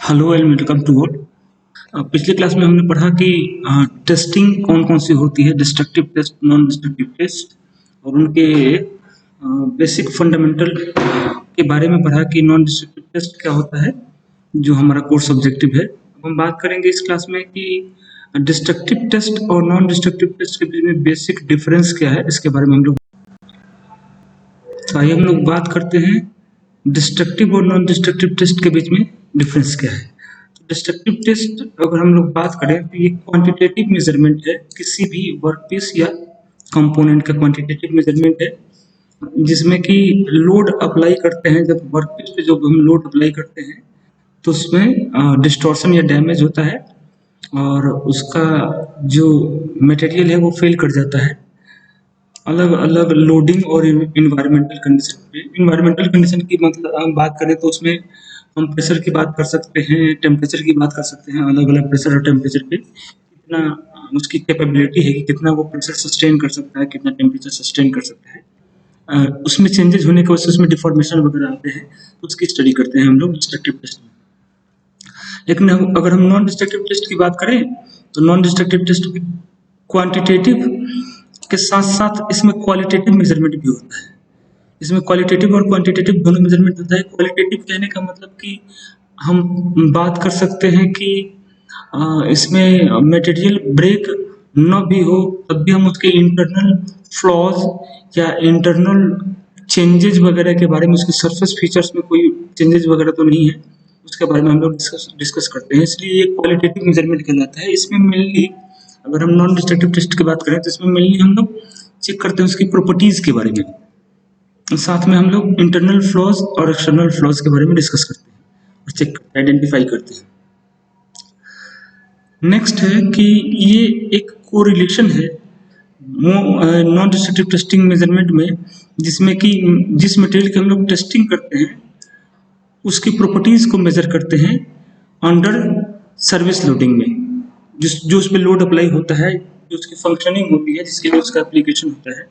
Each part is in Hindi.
Hello and welcome to all. पिछले क्लास में हमने पढ़ा कि टेस्टिंग कौन कौन सी होती है, destructive test, non destructive test, और उनके बेसिक फंडामेंटल के बारे में पढ़ा कि नॉन डिस्ट्रक्टिव टेस्ट क्या होता है, जो हमारा कोर्स ऑब्जेक्टिव है। अब हम बात करेंगे इस क्लास में कि डिस्ट्रक्टिव टेस्ट और नॉन डिस्ट्रक्टिव टेस्ट के बीच में बेसिक डिफरेंस क्या है, इसके बारे में हम लोग आइए हम लोग बात करते हैं डिस्ट्रक्टिव और नॉन डिस्ट्रक्टिव टेस्ट के बीच में डिफरेंस क्या है। डिस्ट्रक्टिव टेस्ट अगर हम लोग बात करें तो ये क्वांटिटेटिव मेजरमेंट है, किसी भी वर्कपीस या कंपोनेंट का क्वांटिटेटिव मेजरमेंट है, जिसमें कि लोड अप्लाई करते हैं। जब वर्कपीस पे जब हम लोड अप्लाई करते हैं तो उसमें डिस्टॉर्शन या डैमेज होता है और उसका जो मटेरियल है वो फेल कर जाता है। अलग अलग लोडिंग और इन्वायरमेंटल कंडीशन पे, इन्वायरमेंटल कंडीशन की मतलब हम बात करें तो उसमें हम प्रेशर की बात कर सकते हैं, टेम्परेचर की बात कर सकते हैं। अलग अलग प्रेशर और टेम्परेचर पे कितना उसकी कैपेबिलिटी है कि कितना वो प्रेशर सस्टेन कर सकता है, कितना टेम्परेचर सस्टेन कर सकता है। उसमें चेंजेस होने की वजह से उसमें डिफॉर्मेशन वगैरह आते हैं, तो उसकी स्टडी करते हैं हम लोग डिस्ट्रक्टिव टेस्ट में। लेकिन अगर हम नॉन डिस्ट्रक्टिव टेस्ट की बात करें तो नॉन डिस्ट्रक्टिव टेस्ट क्वांटिटेटिव के साथ साथ इसमें क्वालिटेटिव मेजरमेंट भी होता है। इसमें क्वालिटेटिव और क्वांटिटेटिव दोनों मेजरमेंट होता है। क्वालिटेटिव कहने का मतलब कि हम बात कर सकते हैं कि इसमें मटेरियल ब्रेक न भी हो तब भी हम उसके इंटरनल फ्लॉज या इंटरनल चेंजेस वगैरह के बारे में, उसके सरफेस फीचर्स में कोई चेंजेस वगैरह तो नहीं है, उसके बारे में हम लोग डिस्कस करते हैं। इसलिए ये क्वालिटेटिव मेजरमेंट कहलाता है। इसमें मेनली अगर हम नॉन डिस्ट्रक्टिव टेस्ट की बात करें तो इसमें मेनली हम लोग चेक करते हैं उसकी प्रॉपर्टीज के बारे में, साथ में हम लोग इंटरनल फ्लॉज और एक्सटर्नल फ्लॉज के बारे में डिस्कस करते हैं और चेक आइडेंटिफाई करते हैं। नेक्स्ट है कि ये एक कोरिलेशन है नॉन डिस्ट्रक्टिव टेस्टिंग मेजरमेंट में, जिसमें कि जिस मटेरियल की हम लोग टेस्टिंग करते हैं उसकी प्रॉपर्टीज को मेजर करते हैं अंडर सर्विस लोडिंग में। जो उस पर लोड अप्लाई होता है, जो उसकी फंक्शनिंग होती है, जिसके लिए उसका एप्लीकेशन होता है,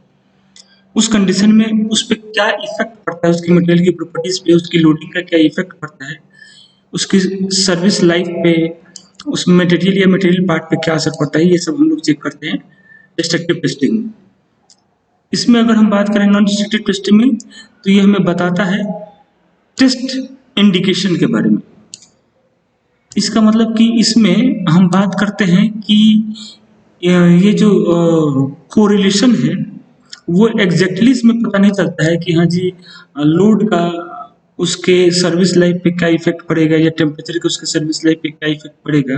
उस कंडीशन में उस पर क्या इफेक्ट पड़ता है, उसकी मटेरियल की प्रॉपर्टीज पे उसकी लोडिंग का क्या इफेक्ट पड़ता है, उसकी सर्विस लाइफ पे उस मटेरियल या मटेरियल पार्ट पे क्या असर पड़ता है, ये सब हम लोग चेक करते हैं डिस्ट्रक्टिव टेस्टिंग में। इसमें अगर हम बात करें नॉन डिस्ट्रक्टिव टेस्टिंग में तो ये हमें बताता है टेस्ट इंडिकेशन के बारे में। इसका मतलब कि इसमें हम बात करते हैं कि ये जो कोरिलेशन है वो एग्जैक्टली इसमें पता नहीं चलता है कि हाँ जी लोड का उसके सर्विस लाइफ पे क्या इफेक्ट पड़ेगा या टेम्परेचर का उसके सर्विस लाइफ पे क्या इफेक्ट पड़ेगा।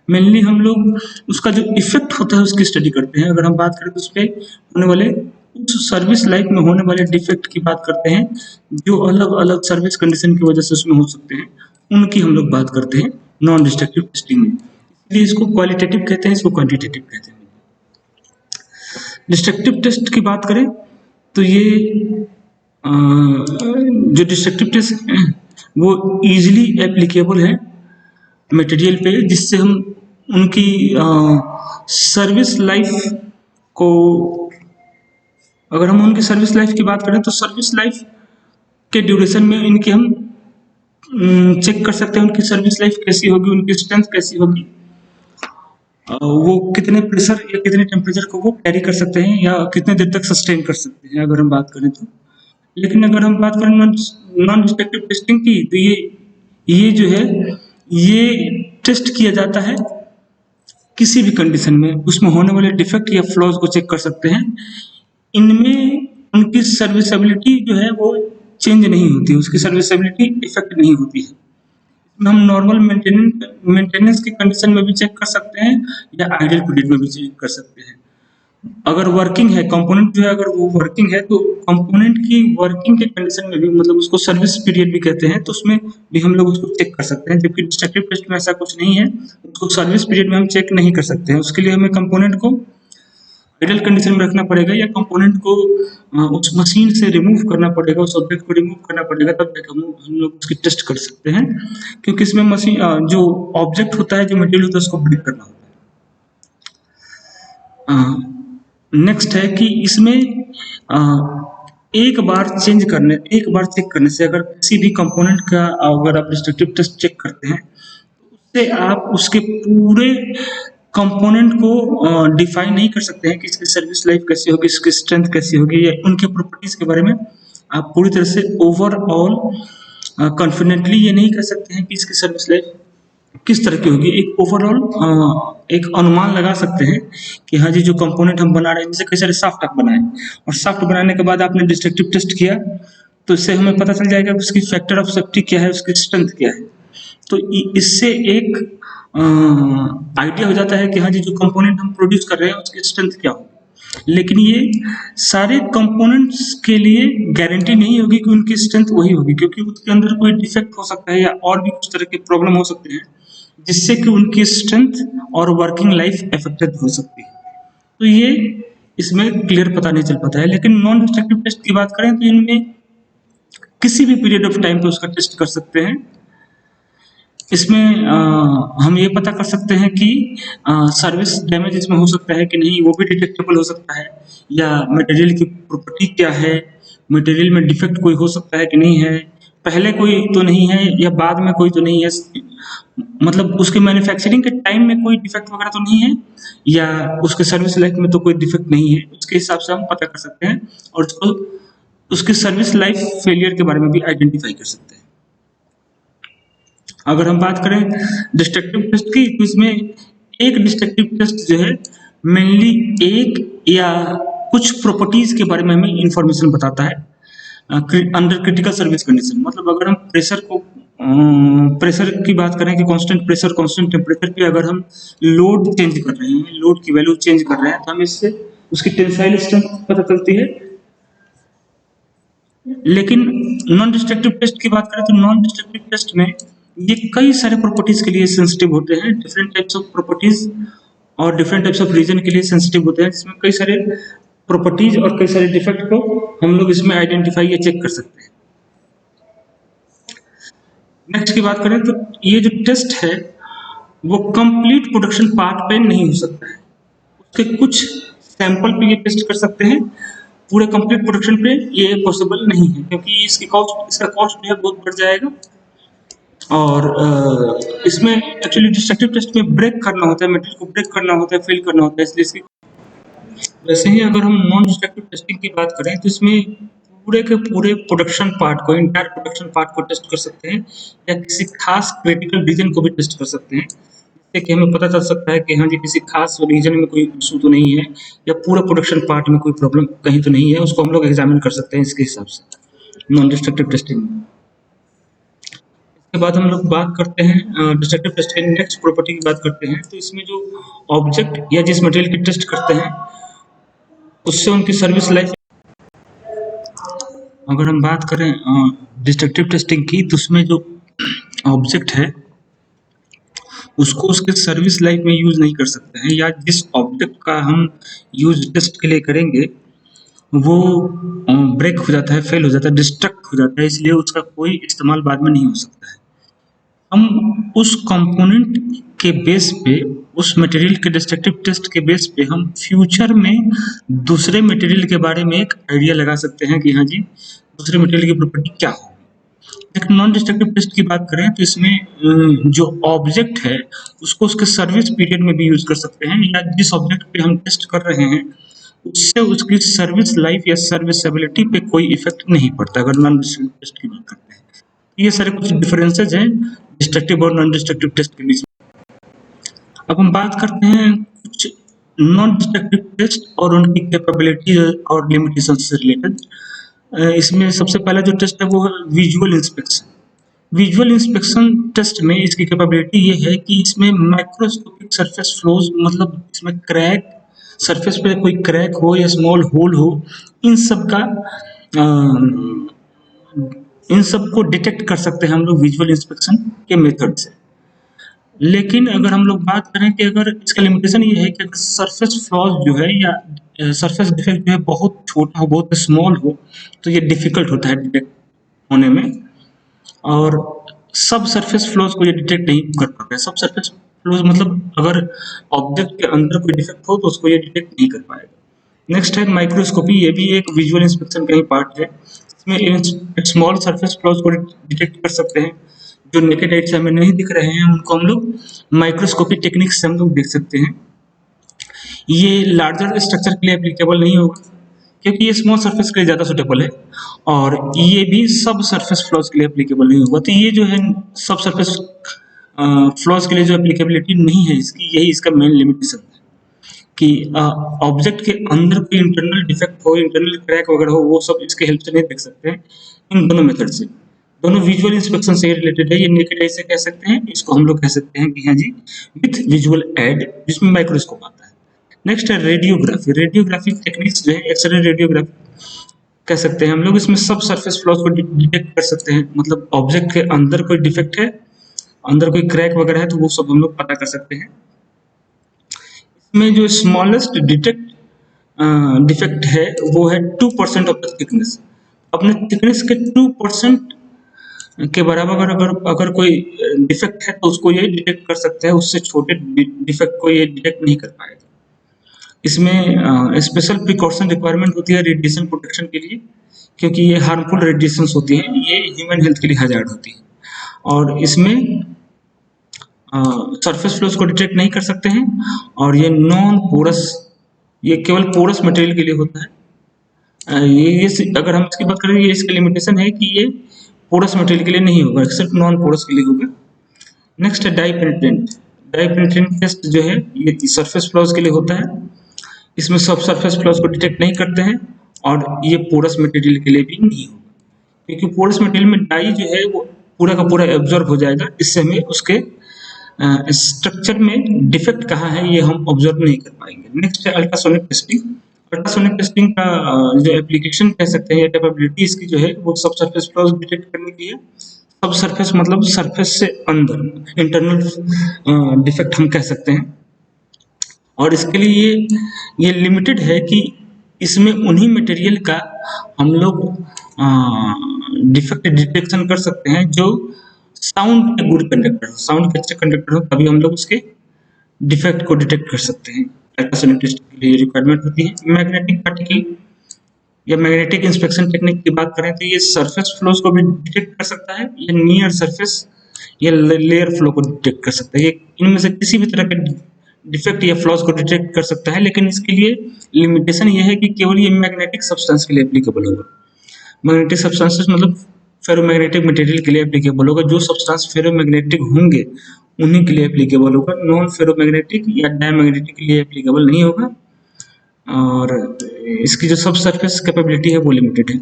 मेनली हम लोग उसका जो इफेक्ट होता है उसकी स्टडी करते हैं। अगर हम बात करें तो उस पर होने वाले उस सर्विस लाइफ में होने वाले डिफेक्ट की बात करते हैं, जो अलग अलग सर्विस कंडीशन की वजह से उसमें हो सकते हैं, उनकी हम लोग बात करते हैं नॉन डिस्ट्रक्टिव टेस्टिंग में। इसलिए इसको क्वालिटेटिव कहते हैं, इसको क्वांटिटेटिव कहते हैं। डिस्ट्रक्टिव टेस्ट की बात करें तो ये जो डिस्ट्रक्टिव टेस्ट है वो इजीली एप्लीकेबल है मटेरियल पे, जिससे हम उनकी सर्विस लाइफ को, अगर हम उनकी सर्विस लाइफ की बात करें तो सर्विस लाइफ के ड्यूरेशन में इनकी हम चेक कर सकते हैं उनकी सर्विस लाइफ कैसी होगी, उनकी स्ट्रेंथ कैसी होगी, वो कितने प्रेशर या कितने टेम्परेचर को वो कैरी कर सकते हैं या कितने देर तक सस्टेन कर सकते हैं, अगर हम बात करें तो। लेकिन अगर हम बात करें नॉन डिस्ट्रक्टिव टेस्टिंग की तो ये जो है ये टेस्ट किया जाता है किसी भी कंडीशन में, उसमें होने वाले डिफेक्ट या फ्लॉज को चेक कर सकते हैं। इनमें उनकी सर्विसबिलिटी जो है वो चेंज नहीं होती, उसकी सर्विसबिलिटी इफेक्ट नहीं होती है। हम नॉर्मल मेंटेनेंस की कंडीशन में भी चेक कर सकते हैं या आइडल पीरियड में भी चेक कर सकते हैं। अगर वर्किंग है कंपोनेंट जो है, अगर वो वर्किंग है तो कंपोनेंट की वर्किंग के कंडीशन में भी, मतलब उसको सर्विस पीरियड भी कहते हैं, तो उसमें भी हम लोग उसको चेक कर सकते हैं। जबकि डिस्ट्रक्टिव टेस्ट में ऐसा कुछ नहीं है, उसको सर्विस पीरियड में हम चेक नहीं कर सकते हैं। उसके लिए हमें कंपोनेंट को आइडल कंडीशन में रखना पड़ेगा या कंपोनेंट को उस मशीन से रिमूव करना पड़ेगा, उस ऑब्जेक्ट को रिमूव करना पड़ेगा, तब जाकर हम लोग उसकी टेस्ट कर सकते हैं। क्योंकि इसमें मशीन जो ऑब्जेक्ट होता है, जो मटेरियल होता है, उसको ब्रेक करना होता है। नेक्स्ट है कि इसमें एक बार चेक करने से, अगर किसी भी कंपोनेंट का अगर आप डिस्ट्रक्टिव टेस्ट चेक करते हैं से आप उसके पूरे कंपोनेंट को डिफाइन नहीं कर सकते हैं कि इसकी सर्विस लाइफ कैसी होगी, इसकी स्ट्रेंथ कैसी होगी, या उनके प्रॉपर्टीज के बारे में आप पूरी तरह से ओवरऑल कॉन्फिडेंटली ये नहीं कह सकते हैं कि इसकी सर्विस लाइफ किस तरह की होगी। एक ओवरऑल एक अनुमान लगा सकते हैं कि हाँ जी, जो कंपोनेंट हम बना रहे हैं, जैसे कई सारे सॉफ्ट आप बनाए और सॉफ्ट बनाने के बाद आपने डिस्ट्रक्टिव टेस्ट किया, तो इससे हमें पता चल जाएगा कि उसकी फैक्टर ऑफ सेफ्टी क्या है, उसकी स्ट्रेंथ क्या है। तो इससे एक आइडिया हो जाता है कि हाँ जी, जो कंपोनेंट हम प्रोड्यूस कर रहे हैं उसकी स्ट्रेंथ क्या होगी। लेकिन ये सारे कंपोनेंट्स के लिए गारंटी नहीं होगी कि उनकी स्ट्रेंथ वही होगी, क्योंकि उसके अंदर कोई डिफेक्ट हो सकता है या और भी कुछ तरह के प्रॉब्लम हो सकते हैं जिससे कि उनकी स्ट्रेंथ और वर्किंग लाइफ अफेक्टेड हो सकती है। तो ये इसमें क्लियर पता नहीं चल पाता है। लेकिन नॉन डिस्ट्रक्टिव टेस्ट की बात करें तो इनमें किसी भी पीरियड ऑफ टाइम पे उसका टेस्ट कर सकते हैं। इसमें हम ये पता कर सकते हैं कि सर्विस डैमेज इसमें हो सकता है कि नहीं, वो भी डिटेक्टेबल हो सकता है, या मटेरियल की प्रॉपर्टी क्या है, मटेरियल में डिफेक्ट कोई हो सकता है कि नहीं है, पहले कोई तो नहीं है या बाद में कोई तो नहीं है, मतलब उसके मैन्युफैक्चरिंग के टाइम में कोई डिफेक्ट वगैरह तो नहीं है, या उसके सर्विस लाइफ में तो कोई डिफेक्ट नहीं है। उसके हिसाब से हम पता कर सकते हैं और उसको उसकी सर्विस लाइफ फेलियर के बारे में भी आइडेंटिफाई कर सकते हैं। अगर हम बात करें डिस्ट्रक्टिव टेस्ट की, तो इसमें एक डिस्ट्रक्टिव टेस्ट जो है मेनली एक या कुछ प्रॉपर्टीज के बारे में हमें इंफॉर्मेशन बताता है अंडर क्रिटिकल सर्विस कंडीशन। मतलब अगर हम प्रेशर की बात करें कि कांस्टेंट प्रेशर कांस्टेंट टेम्परेचर पे अगर हम लोड चेंज कर रहे हैं, लोड की वैल्यू चेंज कर रहे हैं, तो हमें इससे उसकी टेंसाइल स्ट्रेंथ पता चलती है। लेकिन नॉन डिस्ट्रक्टिव टेस्ट की बात करें तो नॉन डिस्ट्रक्टिव टेस्ट में ये कई सारे प्रॉपर्टीज के लिए सेंसिटिव होते हैं, डिफरेंट टाइप्स ऑफ प्रॉपर्टीज और डिफरेंट टाइप्स ऑफ रीजन के लिए सेंसिटिव होते हैं, जिसमें कई सारे प्रॉपर्टीज और कई सारे डिफेक्ट को हम लोग इसमें आइडेंटिफाई या चेक कर सकते हैं। नेक्स्ट की बात करें तो ये जो टेस्ट है वो कंप्लीट प्रोडक्शन पार्ट पे नहीं हो सकता है, उसके कुछ सैंपल पे ये टेस्ट कर सकते हैं, पूरे कंप्लीट प्रोडक्शन पे ये पॉसिबल नहीं है, क्योंकि इसका कॉस्ट जो है बहुत बढ़ जाएगा। और इसमें एक्चुअली डिस्ट्रक्टिव टेस्ट में ब्रेक करना होता है, मटेरियल को ब्रेक करना होता है, फिल करना होता है, इसलिए इसकी वैसे ही अगर हम नॉन डिस्ट्रक्टिव टेस्टिंग की बात करें तो इसमें पूरे के पूरे प्रोडक्शन पार्ट को, इंटायर प्रोडक्शन पार्ट को टेस्ट कर सकते हैं, या किसी खास क्रिटिकल रीजन को भी टेस्ट कर सकते हैं, जिससे कि हमें पता चल सकता है कि हाँ जी, किसी खास रीजन में कोई इशू तो नहीं है, या पूरा प्रोडक्शन पार्ट में कोई प्रॉब्लम कहीं तो नहीं है, उसको हम लोग एग्जामिन कर सकते हैं इसके हिसाब से नॉन डिस्ट्रक्टिव टेस्टिंग में। इसके बाद हम लोग बात करते हैं डिस्ट्रक्टिव टेस्ट के नेक्स्ट प्रॉपर्टी की बात करते हैं। तो इसमें जो ऑब्जेक्ट या जिस मटेरियल की टेस्ट करते हैं उससे उनकी सर्विस लाइफ, अगर हम बात करें डिस्ट्रक्टिव टेस्टिंग की, तो उसमें जो ऑब्जेक्ट है उसको उसके सर्विस लाइफ में यूज नहीं कर सकते हैं, या जिस ऑब्जेक्ट का हम यूज टेस्ट के लिए करेंगे वो ब्रेक हो जाता है, फेल हो जाता है, डिस्ट्रक्ट हो जाता है, इसलिए उसका कोई इस्तेमाल बाद में नहीं हो सकता है। हम उस कंपोनेंट के बेस पे, उस मटेरियल के डिस्ट्रक्टिव टेस्ट के बेस पे हम फ्यूचर में दूसरे मटेरियल के बारे में एक आइडिया लगा सकते हैं कि हाँ जी, दूसरे मटेरियल की प्रॉपर्टी क्या होगी। लेकिन नॉन डिस्ट्रक्टिव टेस्ट की बात करें तो इसमें जो ऑब्जेक्ट है उसको उसके सर्विस पीरियड में भी यूज कर सकते हैं, या जिस ऑब्जेक्ट पे हम टेस्ट कर रहे हैं उससे उसकी सर्विस लाइफ या सर्विसबिलिटी पे कोई इफेक्ट नहीं पड़ता अगर नॉन डिस्ट्रक्टिव टेस्ट की बात करते हैं। ये सारे कुछ डिफरेंसेज हैं डिस्ट्रक्टिव और नॉन डिस्ट्रक्टिव टेस्ट के बीच में। अब हम बात करते हैं कुछ नॉन डिस्ट्रक्टिव टेस्ट और उनकी कैपेबिलिटी और लिमिटेशन से रिलेटेड। इसमें सबसे पहला जो टेस्ट है वो है visual inspection. Visual inspection test में इसकी कैपेबिलिटी ये है कि इसमें माइक्रोस्कोपिक सरफेस फ्लोज, मतलब इसमें क्रैक, सरफेस पे कोई क्रैक हो या स्मॉल होल हो, इन सब का इन सब को डिटेक्ट कर सकते हैं हम लोग विजुअल इंस्पेक्शन के मेथड से। लेकिन अगर हम लोग बात करें कि अगर इसका लिमिटेशन ये है कि अगर सरफेस फ्लॉज जो है या सरफेस डिफेक्ट जो है बहुत छोटा हो, बहुत स्मॉल हो, तो ये डिफिकल्ट होता है डिटेक्ट होने में, और सब सरफेस फ्लॉज को ये डिटेक्ट नहीं कर पाता है। सब सरफेस फ्लॉज मतलब अगर ऑब्जेक्ट के अंदर कोई डिफेक्ट हो तो उसको ये डिटेक्ट नहीं कर पाएगा। नेक्स्ट है माइक्रोस्कोपी, ये भी एक विजुअल इंस्पेक्शन का ही पार्ट है। इसमें स्मॉल सरफेस फ्लॉज को डिटेक्ट कर सकते हैं, जो नेकेड आइट से हमें नहीं दिख रहे हैं उनको हम लोग माइक्रोस्कोपी टेक्निक से हम लोग देख सकते हैं। ये लार्जर स्ट्रक्चर के लिए एप्लीकेबल नहीं होगा क्योंकि ये स्मॉल सरफेस के लिए ज़्यादा सुटेबल है, और ये भी सब सरफेस फ्लॉज के लिए एप्लीकेबल नहीं होगा। तो ये जो है सब सरफेस फ्लॉज के लिए जो एप्लीकेबिलिटी नहीं है इसकी, यही इसका मेन लिमिटेशन है कि ऑब्जेक्ट के अंदर कोई इंटरनल डिफेक्ट हो, इंटरनल क्रैक वगैरह हो, वो सब इसके हेल्प से नहीं देख सकते हैं इन दोनों मेथड से। दोनों विजुअल इंस्पेक्शन से रिलेटेड है। ये नेकेड आई से कह सकते हैं, इसको हम लोग कह सकते हैं कि हाँ जी विथ विजुअल एड, जिसमें माइक्रोस्कोप आता है। नेक्स्ट है रेडियोग्राफी। रेडियोग्राफी टेक्निक्स जो है एक्सरे रेडियोग्राफी कह सकते हैं हम लोग। इसमें सब सरफेस फ्लॉज को डिटेक्ट कर सकते हैं, मतलब ऑब्जेक्ट के अंदर कोई डिफेक्ट है, अंदर कोई क्रैक वगैरह है, तो वो सब हम लोग पता कर सकते हैं। इसमें जो स्मॉलेस्ट डिफेक्ट है वो है 2% ऑफ द थिकनेस। अपने थिकनेस के 2% के बराबर अगर कोई डिफेक्ट है तो उसको ये डिटेक्ट कर सकता है, उससे छोटे डिफेक्ट को ये डिटेक्ट नहीं कर पाएगा। इसमें स्पेशल प्रिकॉशन रिक्वायरमेंट होती है रेडिएशन प्रोटेक्शन के लिए, क्योंकि ये हार्मफुल रेडिएशंस होती हैं, ये ह्यूमन हेल्थ के लिए हजार्ड होती है। और इसमें सरफेस फ्लोज को डिटेक्ट नहीं कर सकते हैं, और ये नॉन पोरस, ये केवल पोरस मटेरियल के लिए होता है। ये अगर हम इसकी बात करें, ये इसका लिमिटेशन है कि ये पोरस मटेरियल के लिए नहीं होगा, सिर्फ नॉन पोरस के लिए होगा। नेक्स्ट है डाई पेनिट्रेंट। डाई पेनिट्रेंट टेस्ट जो है ये सरफेस फ्लॉज के लिए होता है। इसमें सब सरफेस फ्लॉज को डिटेक्ट नहीं करते हैं, और ये पोरस मटेरियल के लिए भी नहीं होगा, क्योंकि पोरस मटेरियल में डाई जो है वो पूरा का पूरा एब्जॉर्ब हो जाएगा। इससे हमें उसके स्ट्रक्चर में डिफेक्ट कहाँ है ये हम ऑब्जर्व नहीं कर पाएंगे। नेक्स्ट है अल्ट्रासोनिक टेस्टिंग। अल्ट्रासोनिक टेस्टिंग का जो एप्लीकेशन कह सकते हैं या कैपेबिलिटी इसकी जो है वो सब सरफेस फ्लॉज डिटेक्ट करने की है। सब सरफेस मतलब सरफेस से अंदर इंटरनल डिफेक्ट हम कह सकते हैं, और इसके लिए ये लिमिटेड है कि इसमें उन्हीं मटेरियल का हम लोग डिफेक्ट डिटेक्शन कर सकते हैं जो साउंड के गुड कंडक्टर हो, साउंड के अच्छे कंडक्टर हो, तभी हम लोग उसके डिफेक्ट को डिटेक्ट कर सकते हैं। अल्ट्रासोनिक टेस्टिंग के लिए रिक्वायरमेंट होती है। मैग्नेटिक पार्टिकल या मैग्नेटिक इंस्पेक्शन टेक्निक की बात करें तो ये सरफेस फ्लोज को भी डिटेक्ट कर सकता है, या नियर सरफेस या लेयर फ्लो को डिटेक्ट कर सकता है। ये इनमें से किसी भी तरह के डिफेक्ट या फ्लॉज को डिटेक्ट कर सकता है, लेकिन इसके लिए लिमिटेशन ये है कि केवल ये मैग्नेटिक सब्सटेंस के लिए एप्लीकेबल होगा। मैग्नेटिक सब्सटेंसेस मतलब फेरोमैग्नेटिक मटेरियल के लिए एप्लीकेबल होगा। जो सब्सटेंस फेरोमैग्नेटिक होंगे उन्हीं के लिए एप्लीकेबल होगा, नॉन फेरोमैग्नेटिक या डायमैग्नेटिक के लिए एप्लीकेबल नहीं होगा। और इसकी जो सब सरफेस कैपेबिलिटी है वो लिमिटेड है।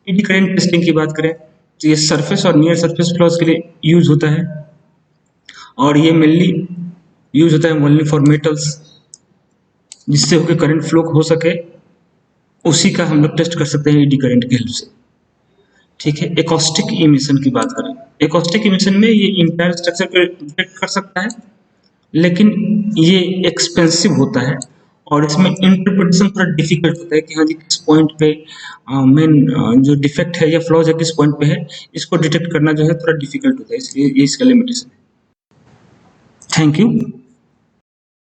एडी करंट टेस्टिंग की बात करें तो ये सरफेस और नियर सरफेस फ्लॉज के लिए यूज होता है, और ये मेनली यूज होता है ओनली फॉर मेटल्स, जिससे होकर करंट फ्लो हो सके, उसी का हम लोग टेस्ट कर सकते हैं एडी करंट की हेल्प से। ठीक है, एकॉस्टिक इमिशन की बात करें, एकॉस्टिक इमिशन में ये इंटायर स्ट्रक्चर को डिटेक्ट कर सकता है, लेकिन ये एक्सपेंसिव होता है, और इसमें इंटरप्रिटेशन थोड़ा डिफिकल्ट होता है कि हाँ जी किस पॉइंट पे मेन जो डिफेक्ट है या फ्लॉज है किस पॉइंट पे है, इसको डिटेक्ट करना जो है थोड़ा डिफिकल्ट होता है, इसलिए ये इसका लिमिटेशन है। Thank you.